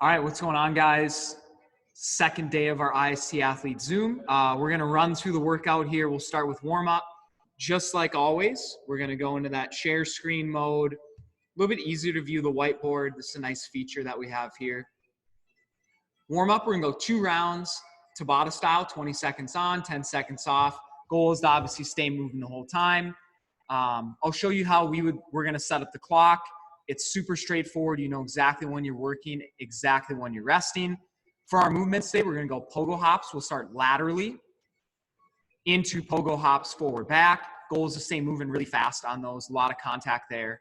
All right, what's going on, guys? Second day of our ISTAthlete Zoom. We're going to run through the workout here. We'll start with warm-up. Just like always, we're going to go into that share screen mode. A little bit easier to view the whiteboard. This is a nice feature that we have here. Warm-up, we're going to go 2 rounds, Tabata style, 20 seconds on, 10 seconds off. Goal is to obviously stay moving the whole time. I'll show you how we're going to set up the clock. It's super straightforward. You know exactly when you're working, exactly when you're resting. For our movements today, we're going to go pogo hops. We'll start laterally into pogo hops forward back. Goal is to stay moving really fast on those. A lot of contact there.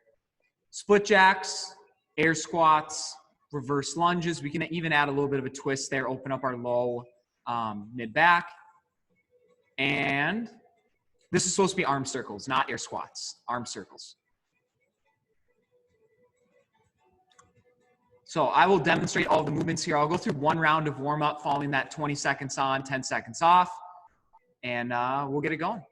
Split jacks, air squats, reverse lunges. We can even add a little bit of a twist there, open up our low mid back. And this is supposed to be arm circles, not air squats, arm circles. So I will demonstrate all the movements here. I'll go through 1 round of warm-up following that 20 seconds on, 10 seconds off, and we'll get it going.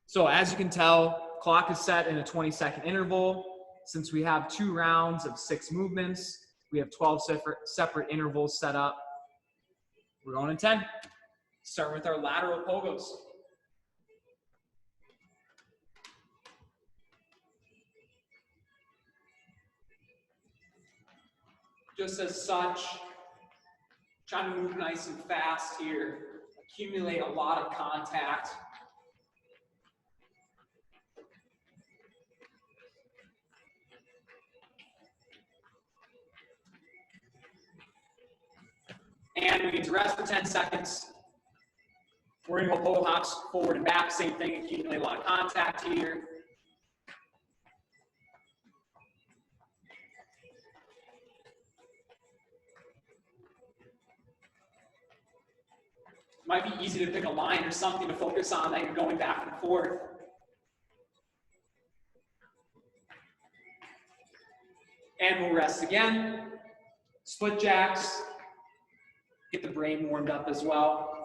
So as you can tell, clock is set in a 20-second interval. Since we have 2 rounds of 6 movements, we have 12 separate intervals set up. We're going in 10. Start with our lateral pogos. Just as such, trying to move nice and fast here, accumulate a lot of contact. And we need to rest for 10 seconds. We're going to go pogo hops forward and back, same thing, accumulate a lot of contact here. Might be easy to pick a line or something to focus on that you're going back and forth. And we'll rest again. Split jacks. Get the brain warmed up as well.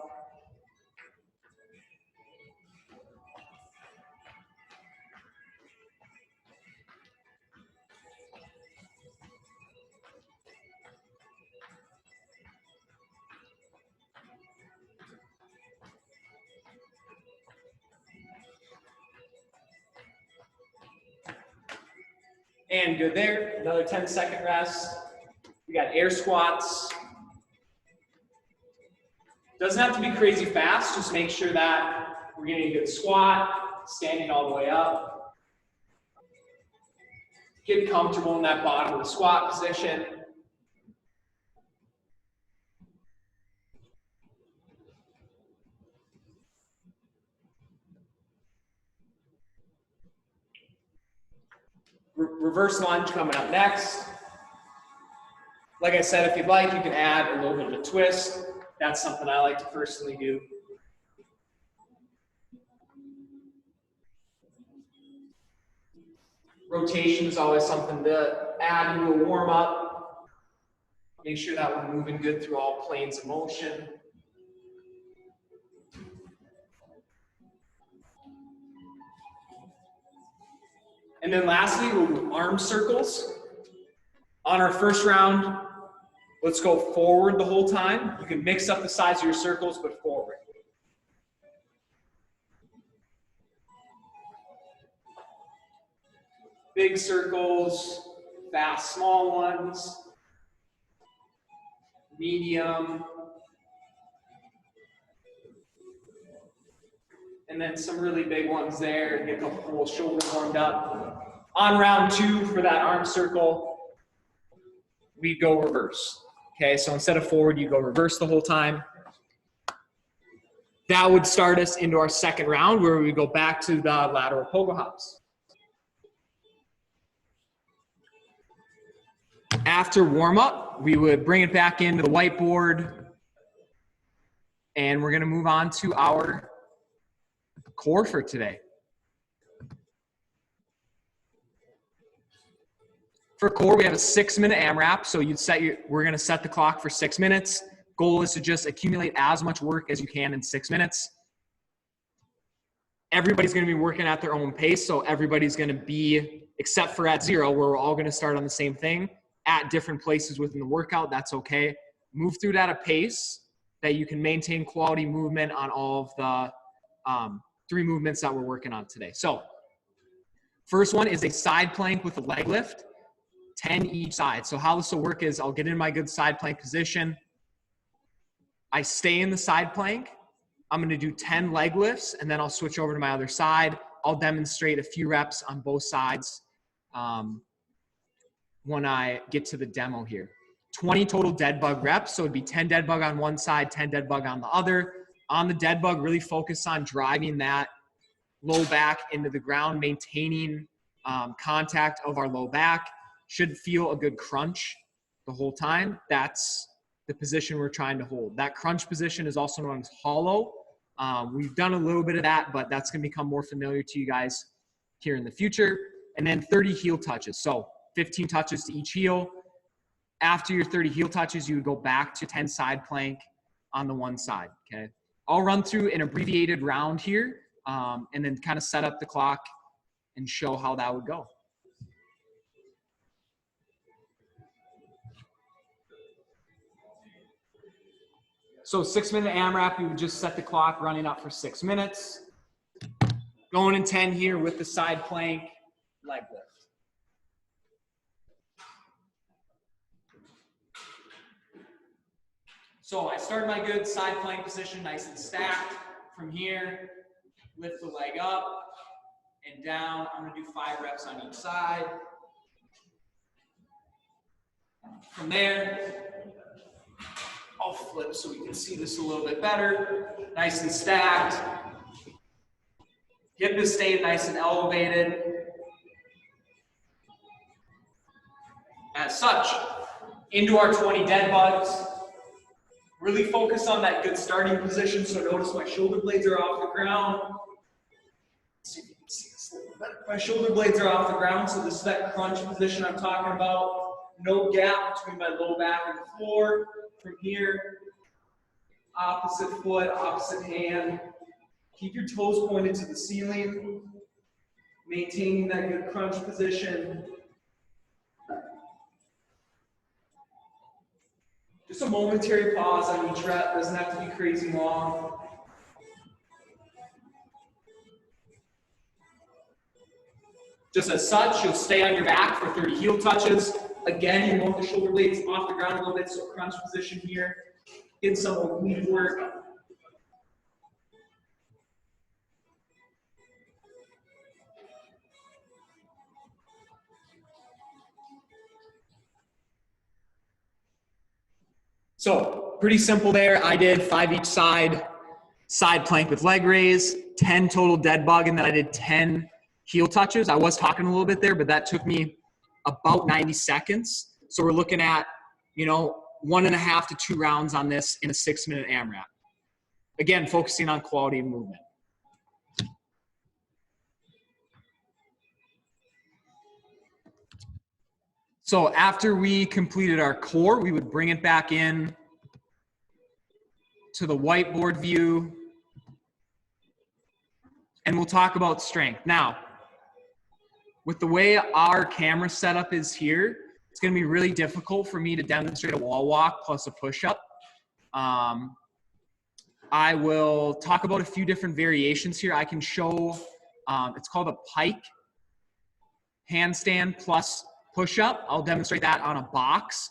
And good there, another 10-second rest. We got air squats. Doesn't have to be crazy fast, just make sure that we're getting a good squat, standing all the way up. Get comfortable in that bottom of the squat position. Reverse lunge coming up next. Like I said, if you'd like, you can add a little bit of a twist. That's something I like to personally do. Rotation is always something to add into a warm-up. Make sure that we're moving good through all planes of motion. And then lastly, we'll do arm circles. On our first round, let's go forward the whole time. You can mix up the size of your circles, but forward. Big circles, fast small ones, medium, and then some really big ones there. Get the whole shoulder warmed up. On round 2 for that arm circle, we go reverse. Okay, so instead of forward, you go reverse the whole time. That would start us into our second round where we go back to the lateral pogo hops. After warm-up, we would bring it back into the whiteboard, and we're gonna move on to our core for today. For core, we have a 6-minute AMRAP, so we're going to set the clock for 6 minutes. Goal is to just accumulate as much work as you can in 6 minutes. Everybody's going to be working at their own pace, so everybody's going to be, except for at 0, where we're all going to start on the same thing, at different places within the workout, that's okay. Move through it at a pace that you can maintain quality movement on all of the 3 movements that we're working on today. So first one is a side plank with a leg lift, 10 each side. So how this will work is I'll get in my good side plank position. I stay in the side plank. I'm going to do 10 leg lifts, and then I'll switch over to my other side. I'll demonstrate a few reps on both sides when I get to the demo here. 20 total dead bug reps. So it'd be 10 dead bug on one side, 10 dead bug on the other. On the dead bug, really focus on driving that low back into the ground, maintaining contact of our low back. Should feel a good crunch the whole time. That's the position we're trying to hold. That crunch position is also known as hollow. We've done a little bit of that, but that's going to become more familiar to you guys here in the future. And then 30 heel touches. So 15 touches to each heel. After your 30 heel touches, you would go back to 10 side plank on the one side, okay? I'll run through an abbreviated round here and then kind of set up the clock and show how that would go. So 6-minute AMRAP, you would just set the clock running up for 6 minutes. Going in 10 here with the side plank leg lift. So I start my good side plank position, nice and stacked. From here, lift the leg up and down. I'm gonna do 5 reps on each side. From there, I'll flip so we can see this a little bit better. Nice and stacked. Hip is staying nice and elevated. As such, into our 20 dead bugs. Really focus on that good starting position. So notice my shoulder blades are off the ground. Let's see if you can see this a little bit. My shoulder blades are off the ground. So this is that crunch position I'm talking about. No gap between my low back and the floor. From here, opposite foot, opposite hand. Keep your toes pointed to the ceiling. Maintaining that good crunch position. Just a momentary pause on each rep, doesn't have to be crazy long. Just as such, you'll stay on your back for 30 heel touches. Again, you want the shoulder blades off the ground a little bit, so crunch position here. Get some oblique work. So pretty simple there. I did 5 each side, side plank with leg raise, 10 total dead bug, and then I did 10 heel touches. I was talking a little bit there, but that took me about 90 seconds. So we're looking at, 1.5 to 2 rounds on this in a 6-minute AMRAP. Again, focusing on quality of movement. So after we completed our core, we would bring it back in to the whiteboard view, and we'll talk about strength. Now, with the way our camera setup is here, it's gonna be really difficult for me to demonstrate a wall walk plus a push-up. I will talk about a few different variations here. I can show, it's called a pike handstand plus push-up. I'll demonstrate that on a box.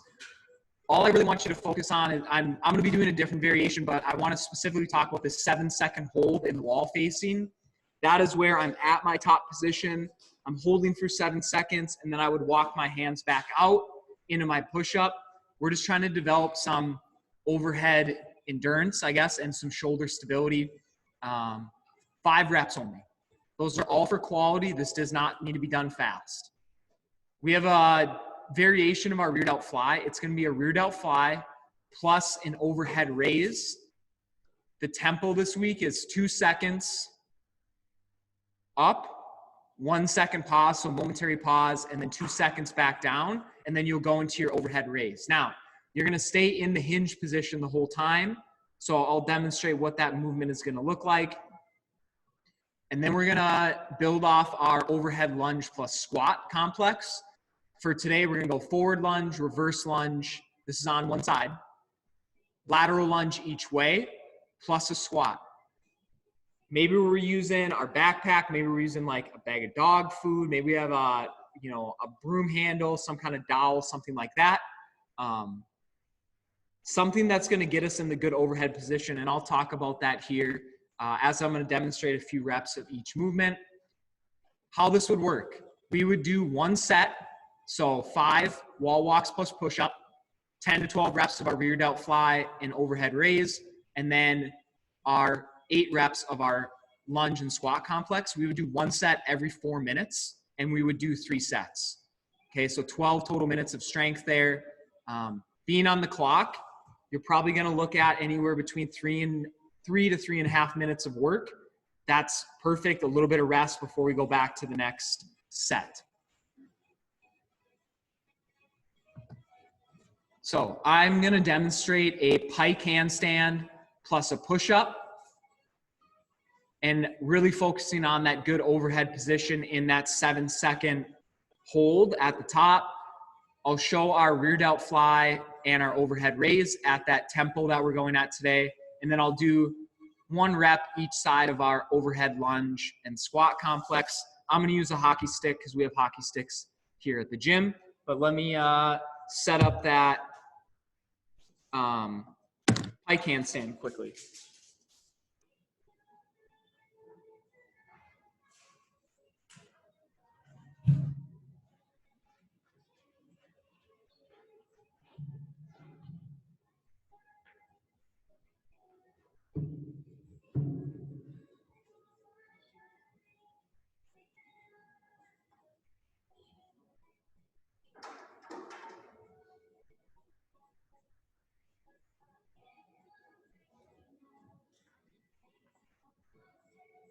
All I really want you to focus on is, I'm gonna be doing a different variation, but I wanna specifically talk about this 7-second hold in wall facing. That is where I'm at my top position. I'm holding for 7 seconds, and then I would walk my hands back out into my push-up. We're just trying to develop some overhead endurance, I guess, and some shoulder stability. 5 reps only. Those are all for quality. This does not need to be done fast. We have a variation of our rear delt fly. It's going to be a rear delt fly plus an overhead raise. The tempo this week is 2 seconds up, 1 second pause, so momentary pause, and then 2 seconds back down, and then you'll go into your overhead raise. Now, you're gonna stay in the hinge position the whole time, so I'll demonstrate what that movement is gonna look like. And then we're gonna build off our overhead lunge plus squat complex. For today, we're gonna go forward lunge, reverse lunge. This is on one side. Lateral lunge each way, plus a squat. Maybe we're using our backpack. Maybe we're using like a bag of dog food. Maybe we have a broom handle, some kind of dowel, something like that. Something that's going to get us in the good overhead position. And I'll talk about that here as I'm going to demonstrate a few reps of each movement. How this would work. We would do one set. So 5 wall walks plus push-up, 10 to 12 reps of our rear delt fly and overhead raise, and then our 8 reps of our lunge and squat complex. We would do one set every 4 minutes, and we would do 3 sets. Okay, so 12 total minutes of strength there. Being on the clock, you're probably going to look at anywhere between 3 to 3.5 minutes of work. That's perfect. A little bit of rest before we go back to the next set. So I'm going to demonstrate a pike handstand plus a push-up, and really focusing on that good overhead position in that 7-second hold at the top. I'll show our rear delt fly and our overhead raise at that tempo that we're going at today. And then I'll do 1 rep each side of our overhead lunge and squat complex. I'm going to use a hockey stick because we have hockey sticks here at the gym. But let me set up that pike handstand quickly.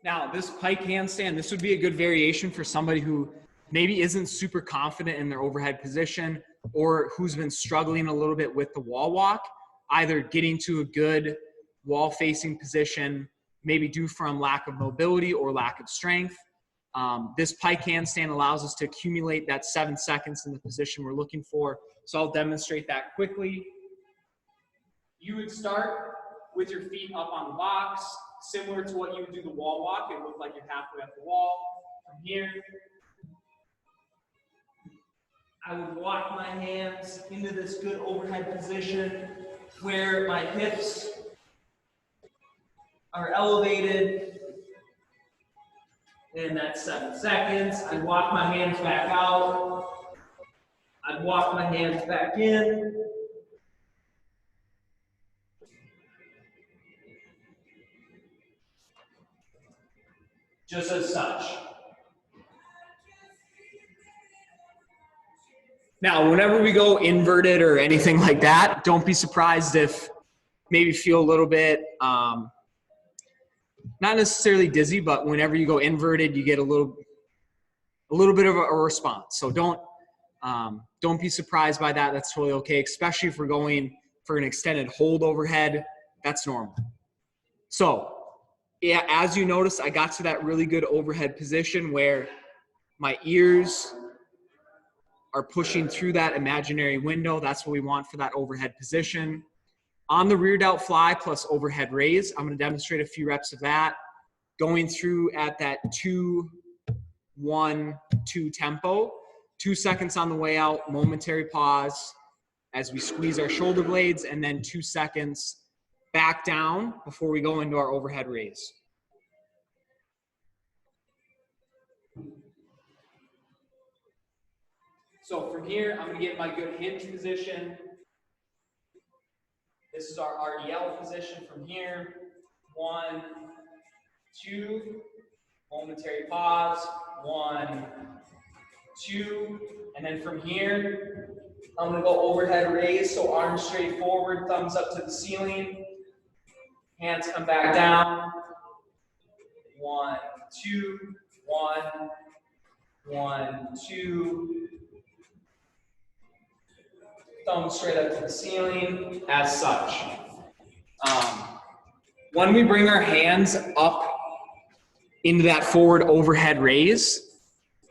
Now, this pike handstand, this would be a good variation for somebody who maybe isn't super confident in their overhead position, or who's been struggling a little bit with the wall walk, either getting to a good wall facing position, maybe due from lack of mobility or lack of strength. This pike handstand allows us to accumulate that 7 seconds in the position we're looking for. So I'll demonstrate that quickly. You would start with your feet up on the box, similar to what you would do the wall walk. It would look like you're halfway up the wall. From here, I would walk my hands into this good overhead position where my hips are elevated. In that 7 seconds, I'd walk my hands back out. I'd walk my hands back in. Just as such. Now, whenever we go inverted or anything like that, don't be surprised if maybe feel a little bit, not necessarily dizzy, but whenever you go inverted, you get a little bit of a response. So don't be surprised by that. That's totally okay, especially if we're going for an extended hold overhead. That's normal. So, yeah, as you notice, I got to that really good overhead position where my ears are pushing through that imaginary window. That's what we want for that overhead position. On the rear delt fly plus overhead raise, I'm going to demonstrate a few reps of that, going through at that 2-1-2 tempo. 2 seconds on the way out, momentary pause as we squeeze our shoulder blades, and then 2 seconds back down before we go into our overhead raise. So from here, I'm going to get my good hinge position. This is our RDL position from here. 1, 2, momentary pause. 1, 2, and then from here, I'm going to go overhead raise, so arms straight forward, thumbs up to the ceiling. Hands come back down. 1, 2, 1, 1, 2. Thumbs straight up to the ceiling, as such. When we bring our hands up into that forward overhead raise,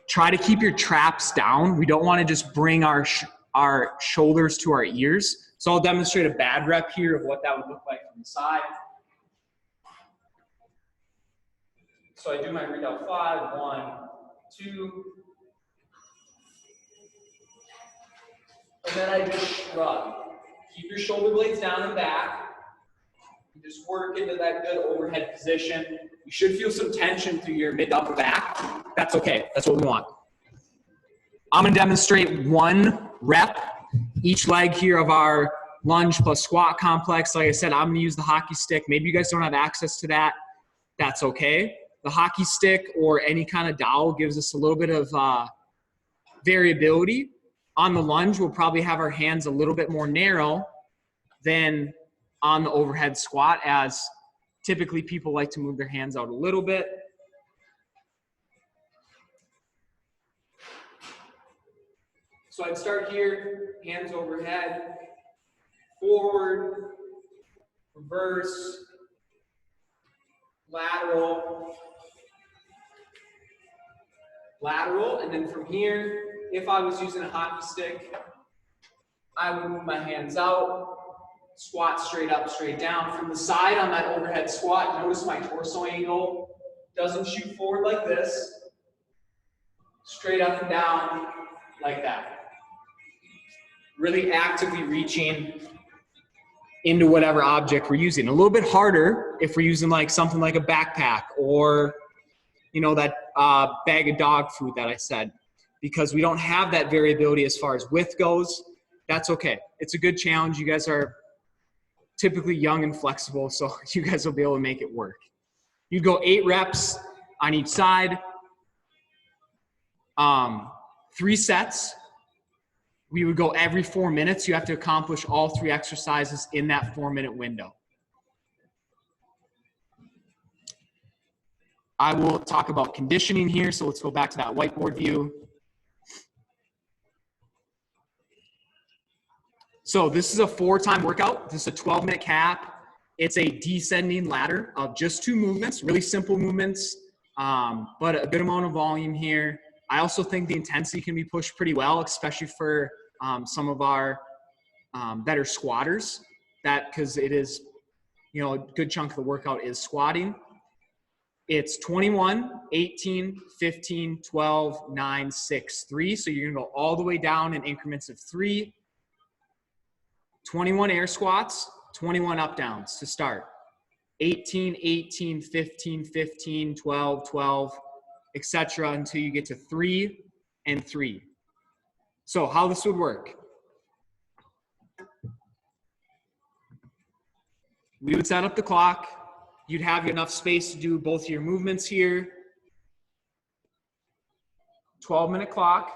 Try to keep your traps down. We don't want to just bring our shoulders to our ears. So I'll demonstrate a bad rep here of what that would look like from the side. So I do my read out 5, 1, 2. And then I just shrug. Keep your shoulder blades down and back. Just work into that good overhead position. You should feel some tension through your mid to upper back. That's okay. That's what we want. I'm going to demonstrate 1 rep each leg here of our lunge plus squat complex. Like I said, I'm going to use the hockey stick. Maybe you guys don't have access to that. That's okay. The hockey stick or any kind of dowel gives us a little bit of variability. On the lunge, we'll probably have our hands a little bit more narrow than on the overhead squat, as typically people like to move their hands out a little bit. So I'd start here, hands overhead, forward, reverse, lateral, lateral, and then from here, if I was using a hockey stick, I would move my hands out, squat straight up, straight down. From the side on that overhead squat, notice my torso angle doesn't shoot forward like this, straight up and down like that. Really actively reaching into whatever object we're using. A little bit harder if we're using like something like a backpack or, you know, that bag of dog food that I said, because we don't have that variability as far as width goes. That's okay. It's a good challenge. You guys are typically young and flexible, so you guys will be able to make it work. You'd go 8 reps on each side, 3 sets. We would go every 4 minutes. You have to accomplish all 3 exercises in that 4-minute window. I will talk about conditioning here, so let's go back to that whiteboard view. So this is a 4-time workout. This is a 12-minute cap. It's a descending ladder of just 2 movements, really simple movements, but a good amount of volume here. I also think the intensity can be pushed pretty well, especially for some of our better squatters, because it is, you know, a good chunk of the workout is squatting. It's 21, 18, 15, 12, 9, 6, 3. So you're gonna go all the way down in increments of 3. 21 air squats, 21 up downs to start. 18, 18, 15, 15, 12, 12, etc. until you get to 3 and 3. So how this would work. We would set up the clock. You'd have enough space to do both your movements here. 12-minute clock.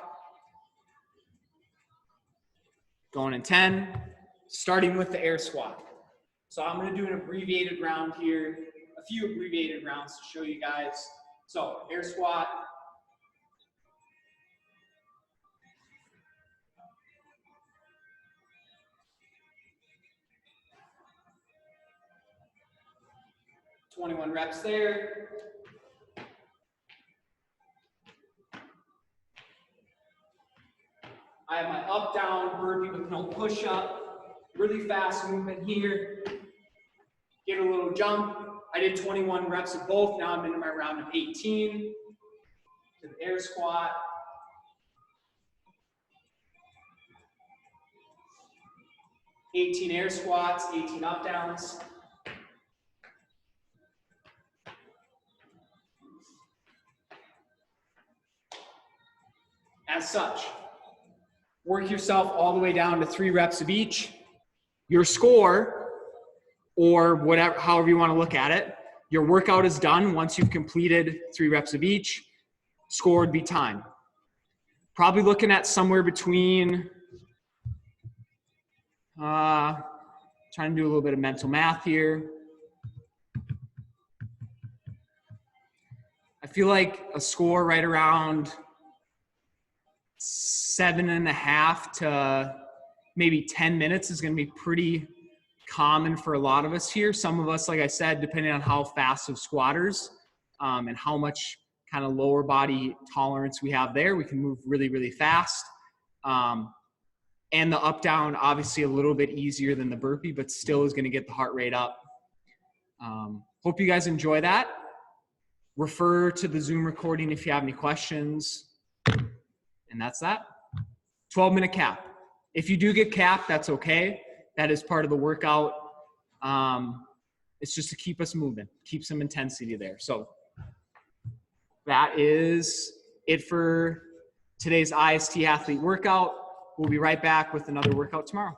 Going in 10, starting with the air squat. So I'm going to do an abbreviated round here, a few abbreviated rounds to show you guys. So air squat. (21 reps there. I have my up down burpee with no push up. Really fast movement here. Get a little jump. I did 21 reps of both. Now I'm into my round of 18. To the air squat. (18 air squats, 18 up downs. As such, work yourself all the way down to 3 reps of each. Your score, or whatever, however you want to look at it, your workout is done once you've completed 3 reps of each. Score would be time. Probably looking at somewhere between, trying to do a little bit of mental math here. I feel like a score right around 7.5 to maybe 10 minutes is going to be pretty common for a lot of us here. Some of us, like I said, depending on how fast of squatters and how much kind of lower body tolerance we have there. We can move really, really fast. And the up down, obviously a little bit easier than the burpee, but still is going to get the heart rate up. Hope you guys enjoy that. Refer to the Zoom recording if you have any questions. And that's that. 12-minute cap. If you do get capped, that's okay. That is part of the workout. It's just to keep us moving, keep some intensity there. So that is it for today's ISTathlete workout. We'll be right back with another workout tomorrow.